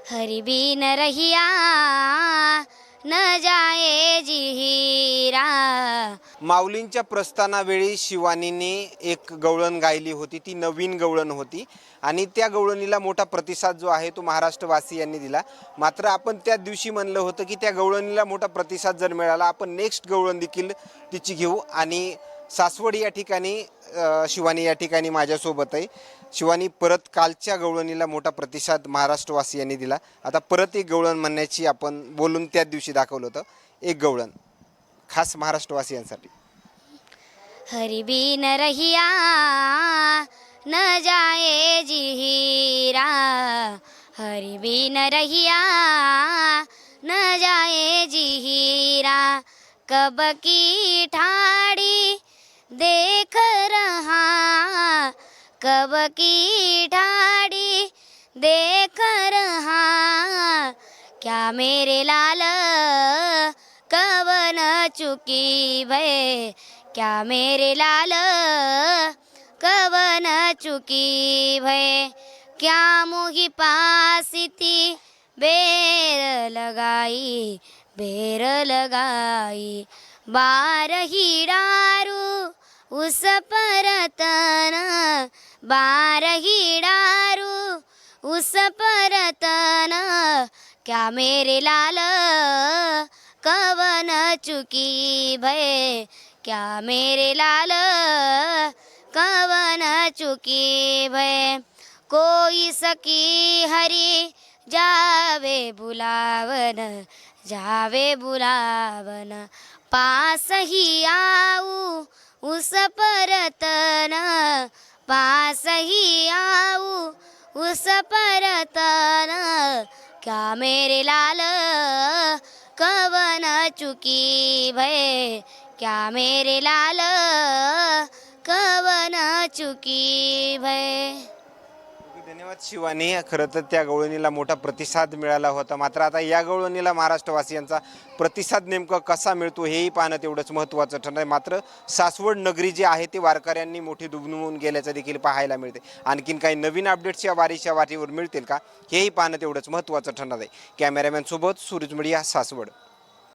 हरि बिन रहिया न जाए जिहिरा। माऊलींच्या प्रस्थानावेळी शिवानीने एक गवळण गायली होती, ती नवीन गवळण होती आणि त्या गवळणीला मोठा प्रतिसाद जो आहे तो महाराष्ट्रवासियांनी दिला। मात्र आपण त्या दिवशी म्हणलं होतं की त्या गवळणीला मोठा प्रतिसाद जर मिळाला आपण नेक्स्ट गवळण देखील तिची घेऊ। आणि सासवड या ठिकाणी शिवानी या ठिकाणी माझ्यासोबत आहे। शिवानी, परत कालच्या गवळणीला मोठा प्रतिसाद महाराष्ट्रवासियांनी दिला, आता परत एक गवळण म्हणण्याची आपण बोलून त्या दिवशी दाखवलं होतं, एक गवळण खास महाराष्ट्रवासियांसाठी। हरि बिन रहिया न जाए जिहिरा। हरि बिन रहिया न जाए जिहिरा। कब की ठाड़ी देख रहा, कब की ठाड़ी देख रहा। क्या मेरे लाल कब न चुकी भय, क्या मेरे लाल कब न चुकी भय। क्या मुही पासी थी बेर लगाई, बेर लगाई। बारही डारू उस परतन, बारही डारू उस परतन। क्या मेरे लाल कब न चुकी भय, क्या मेरे लाल कब न चुकी भय। कोई सखी हरि जावे बुलावन, जावे बुलावन। पास ही आऊ उस परतन, पास ही आऊ उस परतन। क्या मेरे लाल कब न चुकी भय, क्या मेरे लाल कब न चुकी भय। धन्यवाद शिवानी। खरं तर त्या गवळणीला मोठा प्रतिसाद मिळाला होता, मात्र आता या गवळणीला महाराष्ट्रवासियांचा प्रतिसाद नेमका कसा मिळतो हेही पाहणं तेवढंच महत्त्वाचं ठरणार आहे। मात्र सासवड नगरी जी आहे ती वारकऱ्यांनी मोठी दुमदुमून गेल्याचं देखील पाहायला मिळते। आणखीन काही नवीन अपडेट्स या वारीच्या वाटेवर मिळतील का हेही पाहणं तेवढंच महत्त्वाचं ठरणार आहे। कॅमेरामॅन सोबत सूरज मीडिया, सासवड।